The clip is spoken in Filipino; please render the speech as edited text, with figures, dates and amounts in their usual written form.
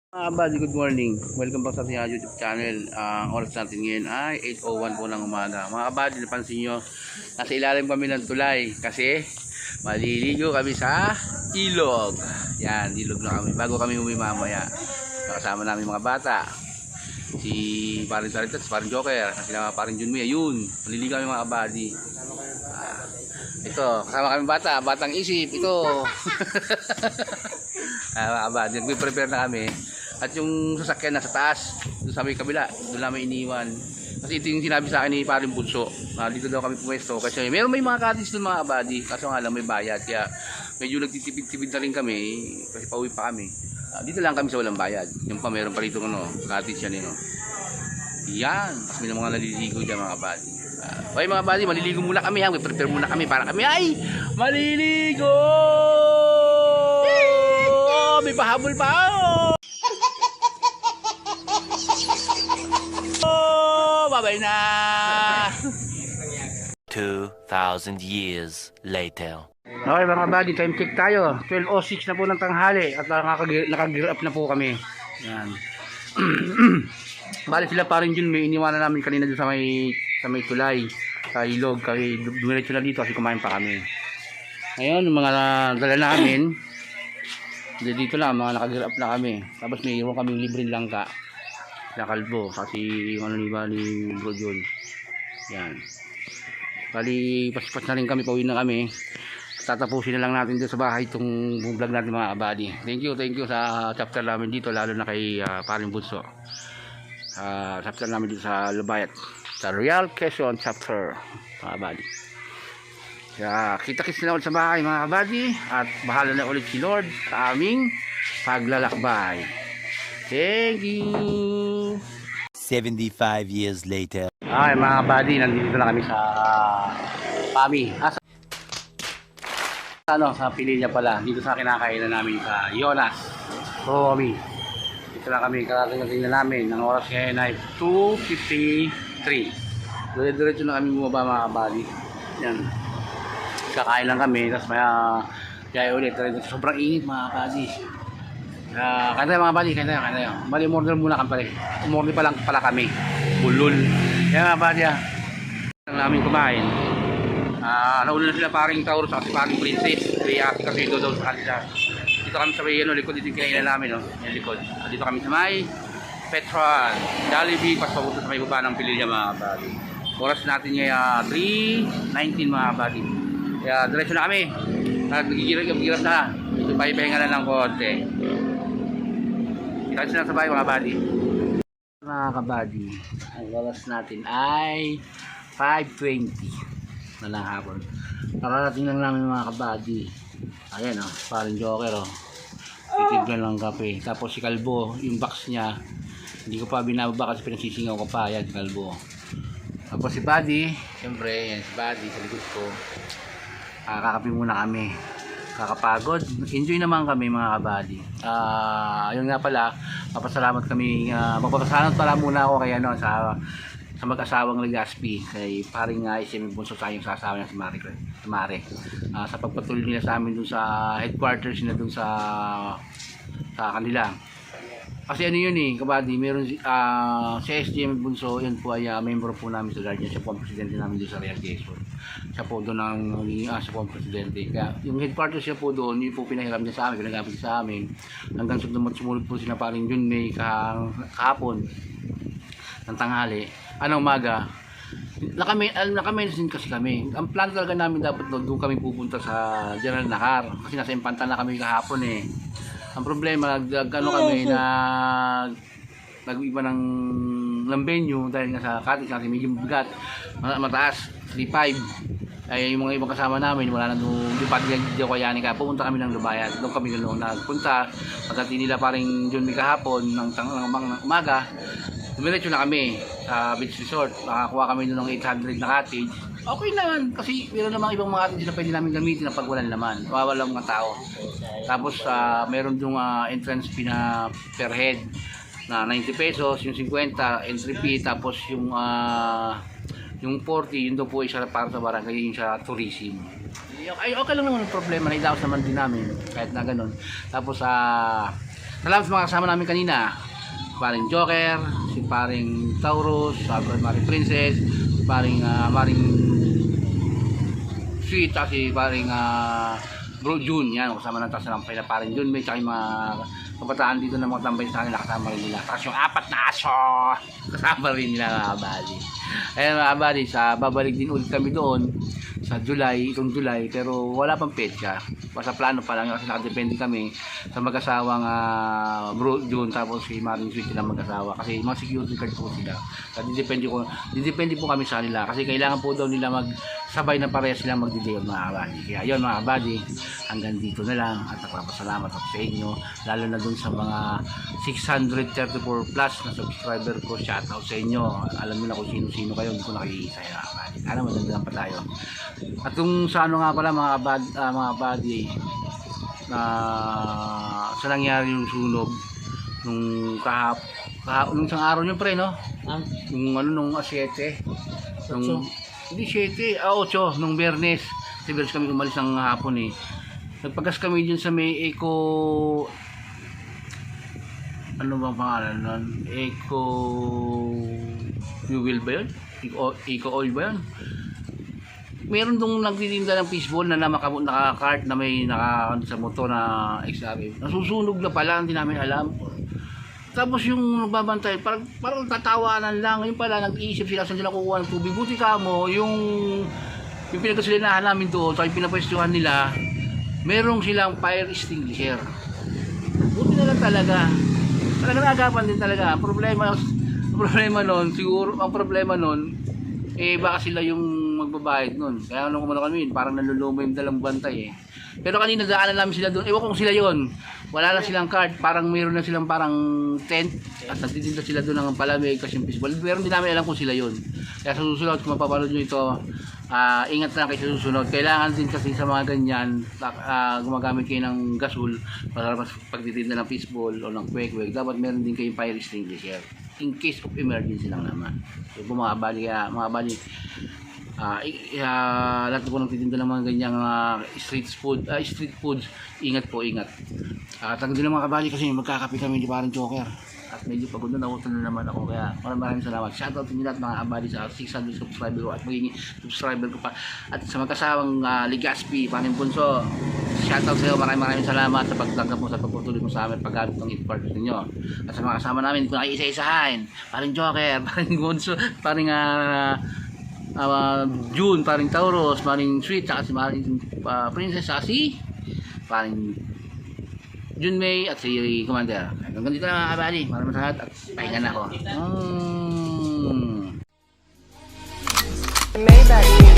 Mga buddy, good morning. Welcome back sa ating YouTube channel. Ang oras natin ngayon ay 8:01 po ng umaga. Mga buddy, napansin nyo, nasa ilalim kami ng tulay kasi maliligo kami sa ilog. Yan, ilog na kami. Bago kami umuwi mamaya, kasama namin mga bata. Si Parin Taritas, Parin Joker, kasi na Parin Junmi. Ayun, maliligo kami mga buddy. Ito, kasama kami bata, batang isip. Ito. Mga buddy, nagpe-prepare na kami. At yung sasakyan nasa taas, doon sa may kabila, doon namin iniwan. Kasi ito yung sinabi sa akin ni Paring Bunso, dito daw kami pumwesto. Kasi may mga cottage doon mga abadi, kaso nga lang may bayad. Kaya medyo nagtitipid-tipid na rin kami, kasi pauwi pa kami. Dito lang kami sa walang bayad. Yung pa meron pa rito cottage yan. Yan, kasi may mga naliligo dyan mga abadi. Okay mga abadi, maliligo muna kami. Prepare muna kami para kami ay maliligo! May pahabol pa ako! Babay na! 2,000 years later. Okay mga buddy, time check tayo. 12:06 na po ng tanghali at nakagear up na po kami. Yan. Bali sila pa rin dyan, may iniwanan namin kanina doon sa may tulay, sa ilog. Kasi dumiretso na dito kasi kumain pa kami. Ngayon, yung mga dala namin, dito lang, mga nakagear up na kami. Tapos may iwan kami libreng langka. Na kalbo kasi yung ni Bro John. Yan. Bali pasipat na rin kami, pauwi na kami. Tatapusin na lang natin dito sa bahay itong vlog natin mga abadi. Thank you sa chapter namin dito, lalo na kay Paring Bunso. Chapter namin dito sa Lubayat, sa Real Quezon chapter mga abadi. Kaya kita-kits na ulit sa bahay mga abadi, at bahala na ulit si Lord sa aming paglalakbay. Thank you. 75 years later. Ay mga buddy, nandito na kami sa Pami. Sa Pililla pala. Dito sa kinakainan namin sa Jonas Romy. Dito na kami, karating na namin. Ang oras ngayon ay 2:53. Diretso na kami bumaba mga buddy. Yan. Kakain lang kami, tapos kaya ulit. Sobrang init mga buddy. Kaya tayo mga buddy, kaya tayo. Bali, umorder muna kami. Umorder pa lang pala kami. Bulol. Kaya mga buddy, ang namin kumain. Nauna na sila Paring Taurus at Paring Princess. Kaya kasi ito daw sa kanila. Dito kami sa may likod, dito yung kinainan namin. Yung likod. Dito kami sa may Petron, Jollibee, pasabuto sa may baba ng Pililla mga buddy. Oras natin ngayon 3:19 mga buddy. Kaya diretso na kami. Nagigirap na. Ito pahipahinga na lang konti. Kasi na sa bahay mga buddy. Mga kabady, ang oras natin ay 5:20 na lang hapon. Nakarating lang namin mga kabady. Ayan Paring Joker titiblan lang kape. Tapos si Kalbo, yung box niya hindi ko pa binababa kasi pinagsisingaw ko pa. Ayan si Kalbo. Tapos si Buddy, siyempre yan si Buddy sa likod ko. Kakape muna kami. Kakapagod. Enjoy naman kami mga kabady. Yun nga pala, papasalamat kami, magpapasalamat pala muna ako kay sa mag-asawang Legaspi, kay Paring Isim Bunso, sayang sasawa niya si Mare. Sa pagpatuloy nila sa amin dun sa headquarters nila dun sa kanila. Kasi yun kabady, meron si SGM Bunso, yun po ay member po namin sa Guardian. Siya po ang presidente namin doon sa Real Quezon. Siya po doon siya po ang presidente. Kaya yung headquarters siya po doon, yun po pinahiram niya sa amin, pinagapit sa amin. Hanggang sumunod po sila Paring Jun May kahapon ng tanghali. Umaga. Naka-medicine kasi kami. Ang plan talaga namin dapat doon kami pupunta sa General Nahar. Kasi nasa Impantana kami kahapon Ang problema, kami nag-iba ng venue dahil nga sa cottage natin medyo bigat, mataas, 3.5. Ay yung mga ibang kasama namin, wala na doon, di ako kayanin ka. Pumunta kami ng Lubayat, doon kami nagpunta. Pagdating nila Paring John May kahapon ng umaga, dumiretso na kami sa beach resort. Nakakuha kami doon ng 800 na cottage. Okay naman, kasi meron namang ibang mga cottage na pwede namin gamitin na pag walang laman, walang mga tao. Tapos meron yung entrance fee na per head na 90 pesos, yung 50 entry fee, tapos yung 40 yun daw po isa para sa barangay, yung sa tourism. Ay okay lang naman ang problema, naidaos naman din namin kahit na ganun. Tapos Salamat sa mga kasama namin kanina. Paring Joker, si paring Taurus, paring Princess, paring Sweet, at si paring Bro June. Yan, kasama ng tasalampay na paring June. May tsaka yung mga kabataan dito na mga tambay sa kanila, kasama rin nila. Tapos yung 4 na aso, kasama rin nila mga kabady. Ayan mga kabady, babalik din ulit kami doon sa July, itong July, pero wala pang petsa. Basta plano pa lang kasi nakadepende kami sa mag-asawang Bro June tapos si Maring Sweet silang mag-asawa kasi mga security card po sila. Didepende po kami sa nila kasi kailangan po daw nila magsabay na parehas silang magdi-day mga kabady. Kaya yun mga kabady, hanggang dito na lang at nagpapasalamat ako sa inyo, lalo na dun sa mga 634 plus na subscriber ko. Shoutout sa inyo, alam niyo na kung sino-sino kayo, hindi ko nakiisa mga kabady. Sana magandang pa tayo. At kung sa ano nga pala mga kabady, sa nangyari yung sunog nung nung isang araw nyo pre, no? Nung 7 hindi 7, 8 nung Biyernes. Kasi Biyernes kami umalis ng hapon eh. Nagpagas kami dun sa may Eco, ano bang pangalan nun? Eco Fuel ba yun? Eco Oil ba yun? Meron dong nagtitinda ng fishball na naka-cart na may sa motor na XRF. Nasusunog na pala, hindi namin alam. Tapos yung nagbabantay, parang tatawanan lang. Yung pala, nag-iisip sila saan sila kukuha ng tubig. Buti ka mo, yung pinagkasilinahan namin doon, so yung pinapwestuhan nila, merong silang fire extinguisher. Buti na lang talaga. Talaga naagapan din talaga. Ang problema nun, siguro, ang problema nun, baka sila yung magbabayad nun. Kaya nung kumano kami, parang naluluma yung dalang bantay eh. Pero kanina daanan namin sila doon. Ewan kung sila yon. Wala na silang card. Parang mayroon na silang parang tent. At nagtitinda sila doon ng palamig kasi yung fishball. Pero hindi namin alam kung sila yon. Kaya sa susunod, kung mapapanood nyo ito, ingat na kayo sa susunod. Kailangan din kasi sa mga ganyan, gumagamit kayo ng gasol para pagtitinda ng fishball o ng kwek-kwek. Dapat meron din kayong fire extinguisher. In case of emergency lang naman. So kung mga bali lahat po nagtitinda ng mga ganyang street foods, ingat po, ingat. At ang din mga kabali kasi magkakape kami di parang Joker. At medyo pagod na nautan na naman ako, kaya maraming salamat. Shoutout sa inyo lahat mga kabali sa 600 subscriber ko at magiging subscriber ko pa. At sa magkasawang Ligaspi, Paning Bunso, shoutout sa iyo, maraming salamat sa pagtanggap mo, sa pagpatuloy mo sa amin paggamit ng e-partners ninyo. At sa mga kasama namin, hindi ko nakikisa-isahin, Paring Joker, Paring Bunso, Paring June, paring Taurus, paring Sweet, saka si paring Princess, saka si paring June May at si Commander. Hanggang dito na mga kabali. Maraming salamat at pahinga na ako. Maybach.